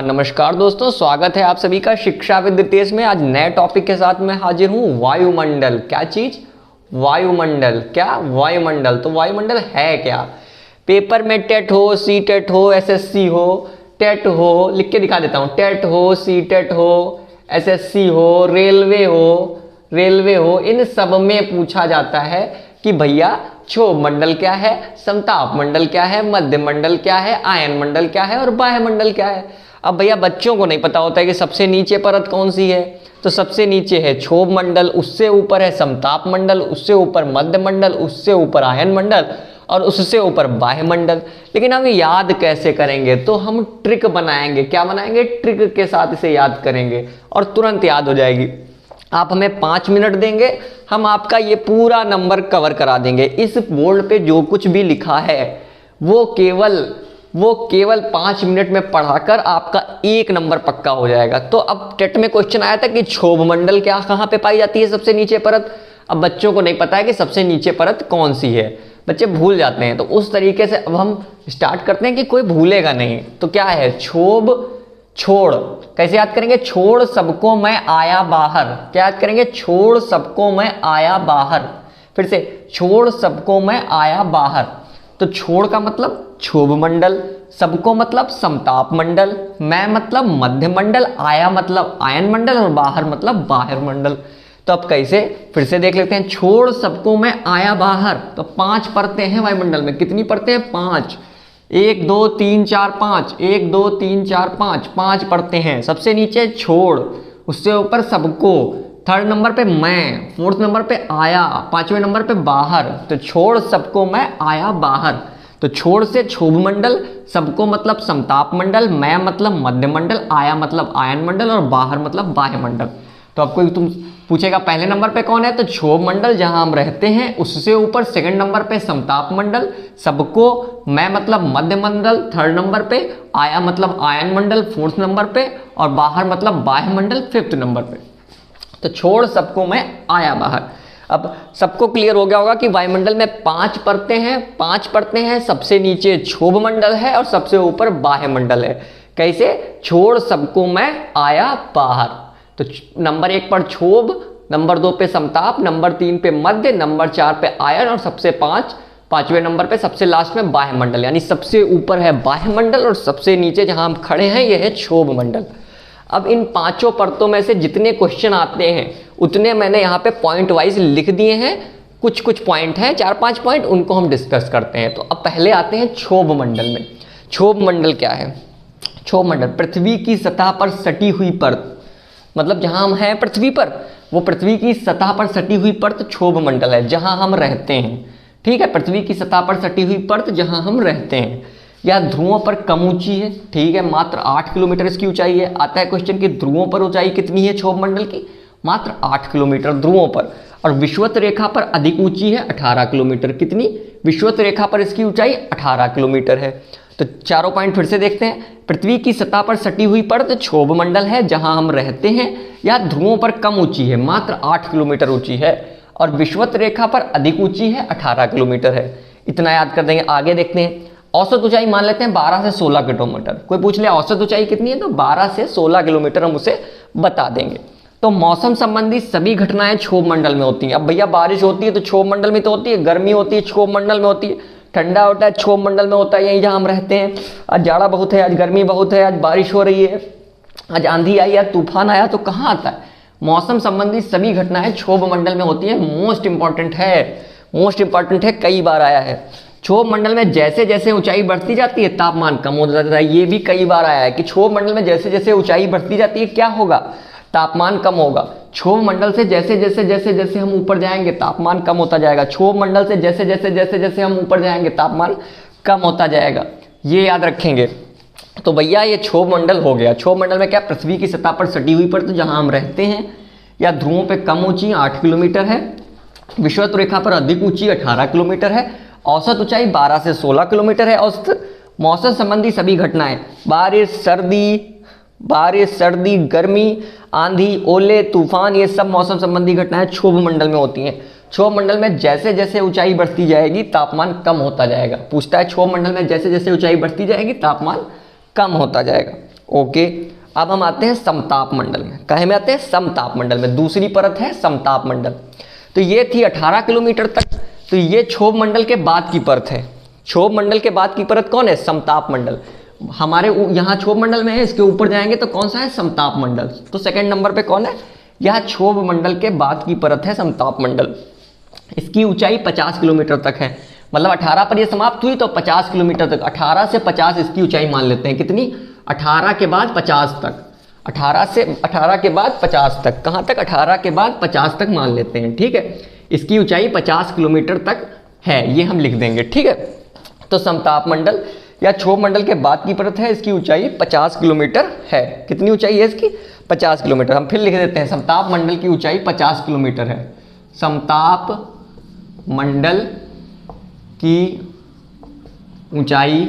नमस्कार दोस्तों, स्वागत है आप सभी का शिक्षा विद तेज में। आज नए टॉपिक के साथ मैं हाजिर हूँ। वायुमंडल। क्या चीज? वायुमंडल। क्या? वायुमंडल। तो वायुमंडल है क्या? पेपर में टेट हो, सी टेट हो, एसएससी हो, टेट हो, लिख के दिखा देता हूँ। टेट हो, सी टेट हो, एसएससी हो, रेलवे हो, इन सब में पूछा जाता है कि भैया क्षोभ मंडल क्या है, समताप मंडल क्या है, मध्य मंडल क्या है, आयन मंडल क्या है और बाह्य मंडल क्या है। अब भैया बच्चों को नहीं पता होता है कि सबसे नीचे परत कौन सी है। तो सबसे नीचे है क्षोभ मंडल, उससे ऊपर है समताप मंडल, उससे ऊपर मध्य मंडल, उससे ऊपर आयन मंडल और उससे ऊपर बाह्य मंडल। लेकिन हम याद कैसे करेंगे? तो हम ट्रिक बनाएंगे। क्या बनाएंगे? ट्रिक के साथ इसे याद करेंगे और तुरंत याद हो जाएगी। आप हमें 5 मिनट देंगे, हम आपका ये पूरा नंबर कवर करा देंगे। इस बोर्ड पे जो कुछ भी लिखा है वो केवल 5 मिनट में पढ़ाकर आपका 1 नंबर पक्का हो जाएगा। तो अब टेट में क्वेश्चन आया था कि क्षोभ मंडल क्या कहाँ पे पाई जाती है, सबसे नीचे परत। अब बच्चों को नहीं पता है कि सबसे नीचे परत कौन सी है, बच्चे भूल जाते हैं। तो उस तरीके से अब हम स्टार्ट करते हैं कि कोई भूलेगा नहीं। तो क्या है? क्षोभ, छोड़। कैसे याद करेंगे? छोड़ सबको मैं आया बाहर। क्या याद करेंगे? छोड़ सबको मैं आया बाहर। फिर से, छोड़ सबको मैं आया बाहर। तो छोड़ का मतलब क्षोभ मंडल, सबको मतलब समताप मंडल, मैं मतलब मध्य मंडल, आया मतलब आयन मंडल और बाहर मतलब बाह्य मंडल। तो अब कैसे? फिर से देख लेते हैं। छोड़ सबको मैं आया बाहर। तो 5 परतें हैं वायुमंडल में। कितनी परतें हैं? 5। 1 2 3 4 5, 1 2 3 4 5, 5 परतें हैं। सबसे नीचे छोड़, उससे ऊपर सबको, 3rd नंबर पे मैं, 4th नंबर पे आया, 5वें नंबर पे बाहर। तो छोड़ सबको मैं आया बाहर। तो छोड़ से क्षोभ मंडल, सबको मतलब समताप मंडल, मैं मतलब मध्य मंडल, आया मतलब आयन मंडल और बाहर मतलब बाह्य मंडल। तो आपको तुम पूछेगा पहले नंबर पे कौन है? तो क्षोभ मंडल जहां हम रहते हैं, उससे ऊपर 2nd नंबर पे समताप मंडल, सबको, मैं मतलब मध्य मंडल 3rd नंबर पे, आया मतलब आयन मंडल 4th नंबर पे और बाहर मतलब बाह्य मंडल 5th नंबर पे। तो छोड़ सबको मैं आया बाहर। अब सबको क्लियर हो गया होगा कि वायुमंडल में 5 परतें हैं। 5 परतें हैं, सबसे नीचे क्षोभ मंडल है और सबसे ऊपर बाह्य मंडल है। कैसे? छोड़ सबको मैं आया बाहर। तो नंबर 1 पर क्षोभ, नंबर 2 पे समताप, नंबर 3 पे मध्य, नंबर 4 पे आयन और सबसे 5वें नंबर पे सबसे लास्ट में बाह्य मंडल। यानी सबसे ऊपर है बाह्य मंडल और सबसे नीचे जहां हम खड़े हैं यह है क्षोभ मंडल। अब इन 5 परतों में से जितने क्वेश्चन आते हैं उतने मैंने यहाँ पे पॉइंट वाइज लिख दिए हैं। कुछ पॉइंट हैं, 4-5 पॉइंट, उनको हम डिस्कस करते हैं। तो अब पहले आते हैं क्षोभ मंडल में। क्षोभ मंडल क्या है? क्षोभ मंडल पृथ्वी की सतह पर सटी हुई परत, मतलब जहां हम हैं पृथ्वी पर, वो पृथ्वी की सतह पर सटी हुई परत क्षोभ मंडल है, जहां हम रहते हैं। ठीक है, पृथ्वी की सतह पर सटी हुई परत जहां हम रहते हैं। या ध्रुवों पर कम ऊंची है। ठीक है, मात्र 8 किलोमीटर इसकी ऊंचाई है। आता है क्वेश्चन कि ध्रुवों पर ऊंचाई कितनी है क्षोभ मंडल की? मात्र 8 किलोमीटर ध्रुवों पर। और विषुवत रेखा पर अधिक ऊंची है, 18 किलोमीटर। कितनी? विषुवत रेखा पर इसकी ऊंचाई 18 किलोमीटर है। तो चारों पॉइंट फिर से देखते हैं। पृथ्वी की सतह पर सटी हुई परत क्षोभ मंडल है जहां हम रहते हैं, या ध्रुवों पर कम ऊंची है, मात्र 8 किलोमीटर ऊंची है, और विषुवत रेखा पर अधिक ऊंची है, 18 किलोमीटर है। इतना याद कर देंगे। आगे देखते हैं। औसत ऊंचाई मान लेते हैं 12 से 16 किलोमीटर। कोई पूछ ले औसत ऊंचाई कितनी है, तो 12 से 16 किलोमीटर हम उसे बता देंगे। तो मौसम संबंधी सभी घटनाएं क्षोभ मंडल में होती हैं। अब भैया बारिश होती है तो क्षोभ मंडल में तो होती है, गर्मी होती है क्षोभ मंडल में होती है, ठंडा होता है क्षोभ मंडल में होता है, यहीं जहां हम रहते हैं। आज जाड़ा बहुत है, आज गर्मी बहुत है, आज बारिश हो रही है, आज आंधी आई, आज तूफान आया, तो कहाँ आता है? मौसम संबंधी सभी घटनाएं क्षोभ मंडल में होती है। मोस्ट इंपॉर्टेंट है, कई बार आया है। क्षोभ मंडल में जैसे जैसे ऊंचाई बढ़ती जाती है तापमान कम हो जाता है। ये भी कई बार आया है कि क्षोभ मंडल में जैसे जैसे ऊंचाई बढ़ती जाती है क्या होगा? तापमान कम होगा। क्षोभ मंडल से जैसे जैसे हम ऊपर जाएंगे तापमान कम होता जाएगा। क्षोभ मंडल से जैसे जैसे हम ऊपर जाएंगे तापमान कम होता जाएगा। ये याद रखेंगे। तो भैया ये क्षोभ मंडल हो गया। क्षोभ मंडल में क्या? पृथ्वी की सतह पर सटी हुई परत जहां हम रहते हैं, या ध्रुवों पे कम ऊंची 8 किलोमीटर है, विषुवत रेखा पर अधिक ऊंची 18 किलोमीटर है, औसत ऊंचाई 12 से 16 किलोमीटर है। औसत मौसम संबंधी सभी घटनाएं, बारिश, सर्दी, गर्मी, आंधी, ओले, तूफान, ये सब मौसम संबंधी घटनाएं क्षोभ मंडल में होती हैं। क्षोभ मंडल में जैसे जैसे ऊंचाई बढ़ती जाएगी तापमान कम होता जाएगा। पूछता है क्षोभ मंडल में जैसे जैसे ऊंचाई बढ़ती जाएगी तापमान कम होता जाएगा। ओके, अब हम आते हैं समताप मंडल में। कहे में आते हैं समताप मंडल में, दूसरी परत है समताप मंडल। तो ये थी 18 किलोमीटर तक। तो ये क्षोभ मंडल के बाद की परत है। क्षोभ मंडल के बाद की परत कौन है? समताप मंडल। हमारे यहाँ क्षोभ मंडल में है, इसके ऊपर जाएंगे तो कौन सा है? समताप मंडल। तो सेकंड नंबर पे कौन है? यह क्षोभ मंडल के बाद की परत है समताप मंडल। इसकी ऊंचाई 50 किलोमीटर तक है। मतलब 18 पर ये समाप्त हुई तो 50 किलोमीटर तक, 18 से 50 इसकी ऊंचाई मान लेते हैं। कितनी? 18 के बाद 50 तक, 18 के बाद 50 तक। कहाँ तक? 18 के बाद 50 तक मान लेते हैं। ठीक है, इसकी ऊंचाई 50 किलोमीटर तक है, ये हम लिख देंगे। ठीक है, तो समताप मंडल या क्षोभ मंडल के बाद की परत है, इसकी ऊंचाई 50 किलोमीटर है। कितनी ऊंचाई है इसकी? 50 किलोमीटर। हम फिर लिख देते हैं, समताप मंडल की ऊंचाई 50 किलोमीटर है। समताप मंडल की ऊंचाई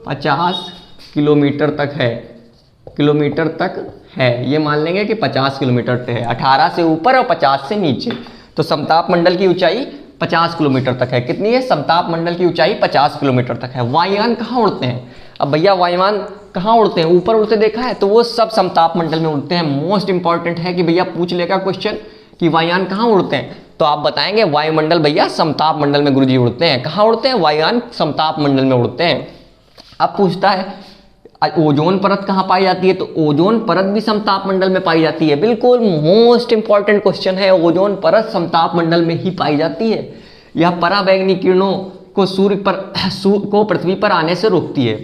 50 किलोमीटर तक है, किलोमीटर तक है। ये मान लेंगे कि 50 किलोमीटर तक है, 18 से ऊपर और 50 से नीचे। तो समताप मंडल की ऊंचाई 50 किलोमीटर तक है। कितनी है? समताप मंडल की ऊंचाई 50 किलोमीटर तक है। वायुयान कहाँ उड़ते हैं? अब भैया वायुयान कहाँ उड़ते हैं? ऊपर उड़ते देखा है, तो वो सब समताप मंडल में उड़ते हैं। मोस्ट इंपॉर्टेंट है कि भैया पूछ लेगा क्वेश्चन कि वायुयान कहाँ उड़ते हैं, तो आप बताएंगे वायुमंडल भैया समताप मंडल में गुरुजी उड़ते हैं। कहाँ उड़ते हैं? वायुयान समताप मंडल में उड़ते हैं। अब पूछता है ओजोन परत कहाँ पाई जाती है, तो ओजोन परत भी समताप मंडल में पाई जाती है। बिल्कुल मोस्ट इंपॉर्टेंट क्वेश्चन है, ओजोन परत समताप मंडल में ही पाई जाती है। यह पराबैंगनी किरणों को सूर्य को पृथ्वी पर आने से रोकती है।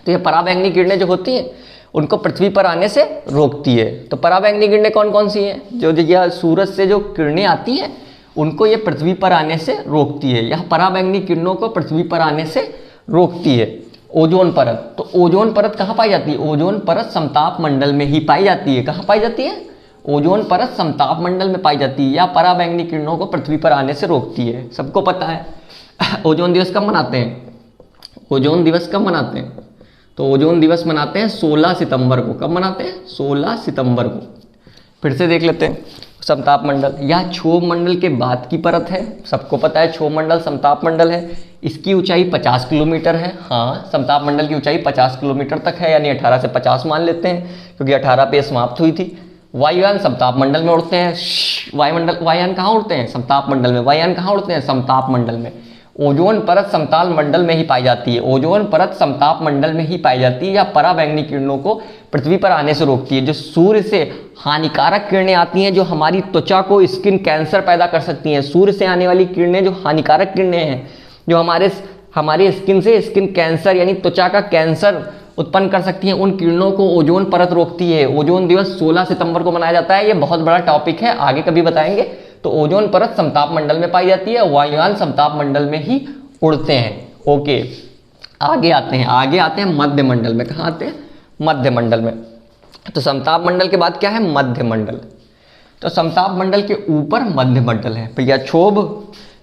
तो यह पराबैंगनी किरणें जो होती हैं उनको पृथ्वी पर आने से रोकती है। तो पराबैंगनी किरणें कौन कौन सी हैं? जो यह सूरज से जो किरणें आती हैं उनको ये पृथ्वी पर आने से रोकती है। यह पराबैंगनी किरणों को पृथ्वी पर आने से रोकती है। ओजोन परत, तो ओजोन परत कहाँ पाई जाती है? ओजोन परत समताप मंडल में ही पाई जाती है। कहाँ पाई जाती है? ओजोन परत समताप मंडल में पाई जाती है। या पराबैंगनी किरणों को पृथ्वी पर आने से रोकती है, सबको पता है। ओजोन दिवस कब मनाते हैं? ओजोन दिवस कब मनाते हैं? तो ओजोन दिवस मनाते हैं 16 सितंबर को। कब मनाते हैं? 16 सितंबर को। फिर से देख लेते हैं समताप मंडल। यह क्षोभ मंडल के बाद की परत है, सबको पता है क्षोभ मंडल समताप मंडल है। इसकी ऊंचाई 50 किलोमीटर है। हाँ, समताप मंडल की ऊंचाई 50 किलोमीटर तक है, यानी 18 से 50 मान लेते हैं क्योंकि 18 पे समाप्त हुई थी। वायुयान समताप मंडल में उड़ते हैं। वायुयान कहाँ उड़ते हैं? समताप मंडल में। वायुयान कहाँ उड़ते हैं? समताप मंडल में। ओजोन परत समताप मंडल में ही पाई जाती है। ओजोन परत समताप मंडल में ही पाई जाती है। या पराबैंगनी किरणों को पृथ्वी पर आने से रोकती है। जो सूर्य से हानिकारक किरणें आती हैं जो हमारी त्वचा को स्किन कैंसर पैदा कर सकती हैं, सूर्य से आने वाली किरणें जो हानिकारक किरणें हैं जो हमारे स्किन से स्किन कैंसर यानी त्वचा का कैंसर उत्पन्न कर सकती हैं, उन किरणों को ओजोन परत रोकती है। ओजोन दिवस 16 सितंबर को मनाया जाता है। ये बहुत बड़ा टॉपिक है, आगे कभी बताएंगे। तो ओजोन परत समताप मंडल में पाई जाती है, वायुयान समताप मंडल में ही उड़ते हैं। ओके, आगे आते हैं मध्य मंडल में। कहाँ आते हैं? मध्य मंडल में। तो समताप मंडल के बाद क्या है? मध्य मंडल। तो समताप मंडल के ऊपर मध्य मंडल है भैया। क्षोभ,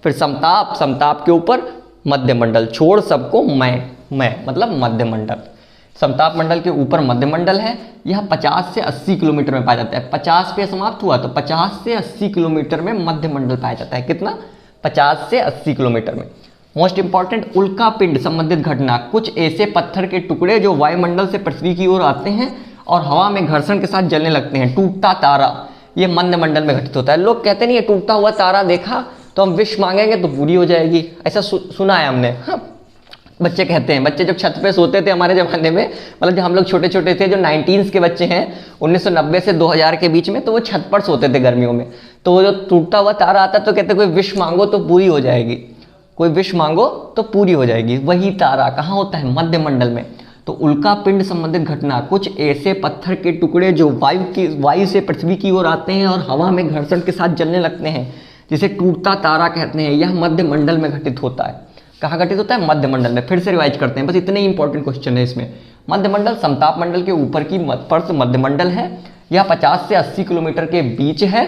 फिर समताप के ऊपर मध्य मंडल। छोड़ सबको मैं मतलब मध्य मंडल। समताप मंडल के ऊपर मध्य मंडल है। यह 50 से 80 किलोमीटर में पाया जाता है। 50 पे समाप्त हुआ तो 50 से 80 किलोमीटर में मध्य मंडल पाया जाता है। कितना? 50 से 80 किलोमीटर में। मोस्ट इंपॉर्टेंट, उल्का पिंड संबंधित घटना। कुछ ऐसे पत्थर के टुकड़े जो वायुमंडल से पृथ्वी की ओर आते हैं और हवा में घर्षण के साथ जलने लगते हैं। टूटता तारा, ये मध्य मंडल में घटित होता है। लोग कहते नहीं है टूटता हुआ तारा देखा तो हम विश मांगेंगे तो पूरी हो जाएगी, ऐसा सुना है हमने। हाँ, बच्चे कहते हैं। बच्चे जब छत पे सोते थे हमारे ज़माने में, मतलब जब हम लोग छोटे छोटे थे, जो 19s के बच्चे हैं 1990 से 2000 के बीच में, तो वो छत पर सोते थे गर्मियों में। तो वो जो टूटता हुआ तारा आता तो कहते कोई विश मांगो तो पूरी हो जाएगी, कोई विश मांगो तो पूरी हो जाएगी। वही तारा कहाँ होता है? मध्य मंडल में। तो उल्का पिंड संबंधित घटना, कुछ ऐसे पत्थर के टुकड़े जो वायु से पृथ्वी की ओर आते हैं और हवा में घर्षण के साथ जलने लगते हैं, जिसे टूटता तारा कहते हैं। यह मध्य मंडल में घटित होता है। कहाँ घटित होता है? मध्य मंडल में। फिर से रिवाइज करते हैं, बस इतने ही इंपॉर्टेंट क्वेश्चन है इसमें। मध्य मंडल समताप मंडल के ऊपर की परत मध्य मंडल है। यह 50 से 80 किलोमीटर के बीच है।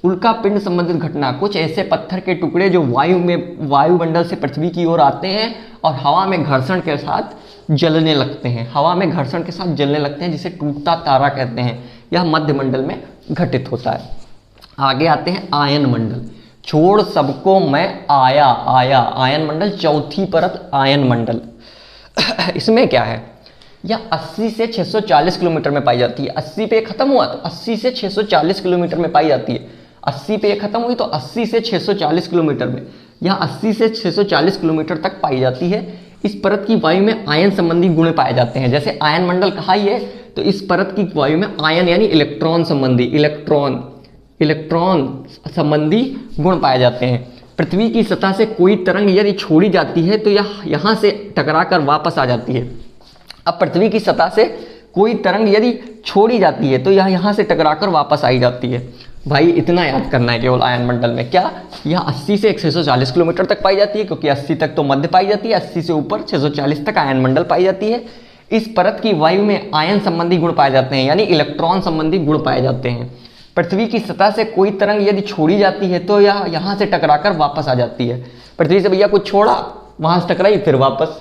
उल्का पिंड संबंधित घटना, कुछ ऐसे पत्थर के टुकड़े जो वायुमंडल से पृथ्वी की ओर आते हैं और हवा में घर्षण के साथ जलने लगते हैं। हवा में घर्षण के साथ जलने लगते हैं, जिसे टूटता तारा कहते हैं। यह मध्य मंडल में घटित होता है। आगे आते हैं आयन मंडल। छोड़ सबको मैं आया। आयन मंडल, चौथी परत आयन मंडल। इसमें क्या है? या 80 से 640 किलोमीटर में पाई जाती है। 80 पे खत्म हुआ तो 80 से 640 किलोमीटर में पाई जाती है। 80 पे खत्म हुई तो 80 से 640 किलोमीटर में, या 80 से 640 किलोमीटर तक पाई जाती है। इस परत की वायु में आयन संबंधी गुण पाए जाते हैं। जैसे आयन मंडल कहा ही है, तो इस परत की वायु में आयन यानी इलेक्ट्रॉन संबंधी गुण पाए जाते हैं। पृथ्वी की सतह से कोई तरंग यदि छोड़ी जाती है तो यह यहाँ से टकराकर वापस आ जाती है। अब पृथ्वी की सतह से कोई तरंग यदि छोड़ी जाती है तो यह यहाँ से टकराकर वापस आई जाती है। भाई इतना याद करना है केवल आयन मंडल में, क्या यह 80 से 640 किलोमीटर तक पाई जाती है, क्योंकि 80 तक तो मध्य पाई जाती है, 80 से ऊपर 640 तक आयन मंडल पाई जाती है। इस परत की वायु में आयन संबंधी गुण पाए जाते हैं, यानी इलेक्ट्रॉन संबंधी गुण पाए जाते हैं। पृथ्वी की सतह से कोई तरंग यदि छोड़ी जाती है तो यह यहाँ से टकराकर वापस आ जाती है। पृथ्वी से भैया कुछ छोड़ा, वहाँ से टकराई, फिर वापस,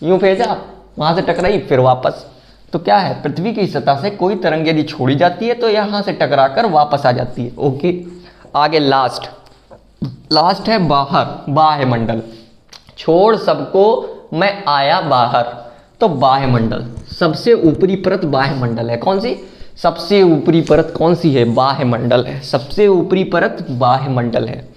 यूं भेजा, वहाँ से टकराई, फिर वापस। तो क्या है, पृथ्वी की सतह से कोई तरंग यदि छोड़ी जाती है तो यहाँ से टकराकर वापस आ जाती है। ओके, आगे लास्ट है बाह्य मंडल। छोड़ सबको मैं आया बाहर, तो बाह्य मंडल सबसे ऊपरी परत बाह्य मंडल है। कौन सी सबसे ऊपरी परत, कौन सी है, बाह्य मंडल है। सबसे ऊपरी परत बाह्य मंडल है।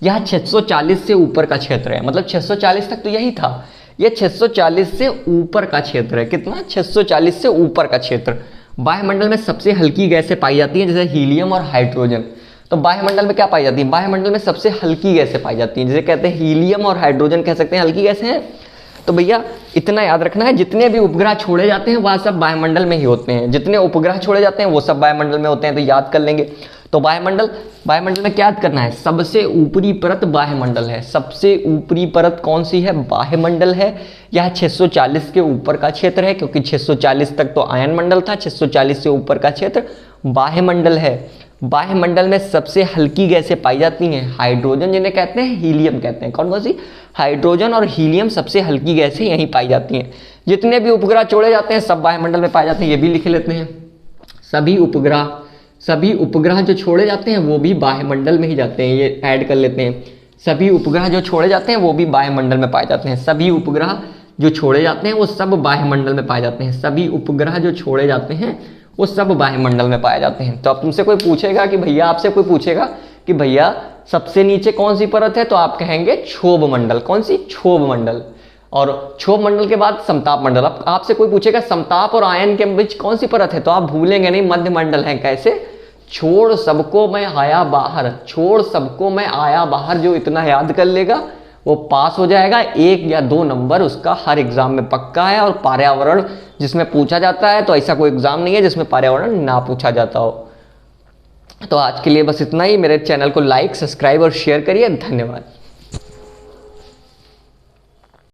यह 640 से ऊपर का क्षेत्र है, मतलब 640 तक तो यही था, ये 640 से ऊपर का क्षेत्र है। कितना, 640 से ऊपर का क्षेत्र। वायुमंडल में सबसे हल्की गैसें पाई जाती हैं, जैसे हीलियम और हाइड्रोजन। तो वायुमंडल में क्या पाई जाती है, वायुमंडल में सबसे हल्की गैसें पाई जाती हैं, जैसे कहते हैं हीलियम और हाइड्रोजन कह सकते हैं हल्की गैसें हैं। तो भैया इतना याद रखना है, जितने भी उपग्रह छोड़े जाते हैं वह सब वायुमंडल में ही होते हैं। जितने उपग्रह छोड़े जाते हैं वो सब वायुमंडल में होते हैं, तो याद कर लेंगे। तो वायुमंडल में क्या याद करना है, सबसे ऊपरी परत वायुमंडल है। सबसे ऊपरी परत कौन सी है, वायुमंडल है। यह 640 के ऊपर का क्षेत्र है, क्योंकि 640 तक तो आयन मंडल था, 640 से ऊपर का क्षेत्र वायुमंडल है। वायुमंडल में सबसे हल्की गैसें पाई जाती हैं, हाइड्रोजन जिन्हें कहते हैं, हीलियम कहते हैं। कौन कौन सी, हाइड्रोजन और हीलियम सबसे हल्की गैसें यहीं पाई जाती हैं। जितने भी उपग्रह छोड़े जाते हैं सब वायुमंडल में पाए जाते हैं, ये भी लिख लेते हैं। सभी उपग्रह जो छोड़े जाते हैं वो भी वायुमंडल में ही जाते हैं, ये ऐड कर लेते हैं। सभी उपग्रह जो छोड़े जाते हैं वो भी वायुमंडल में पाए जाते हैं। सभी उपग्रह जो छोड़े जाते हैं वो सब वायुमंडल में पाए जाते हैं। सभी उपग्रह जो छोड़े जाते हैं वो सब वायुमंडल में पाए जाते हैं। तो अब तुमसे कोई पूछेगा कि भैया, आपसे कोई पूछेगा कि भैया सबसे नीचे कौन सी परत है, तो आप कहेंगे क्षोभ मंडल। कौन सी, क्षोभ मंडल। और क्षोभ मंडल के बाद समताप मंडल। अब आपसे कोई पूछेगा समताप और आयन के बीच कौन सी परत है, तो आप भूलेंगे नहीं, मध्य मंडल है। कैसे, छोड़ सबको मैं आया बाहर, छोड़ सबको मैं आया बाहर। जो इतना याद कर लेगा वो पास हो जाएगा। 1 या 2 नंबर उसका हर एग्जाम में पक्का है। और पर्यावरण जिसमें पूछा जाता है, तो ऐसा कोई एग्जाम नहीं है जिसमें पर्यावरण ना पूछा जाता हो। तो आज के लिए बस इतना ही। मेरे चैनल को लाइक, सब्सक्राइब और शेयर करिए। धन्यवाद।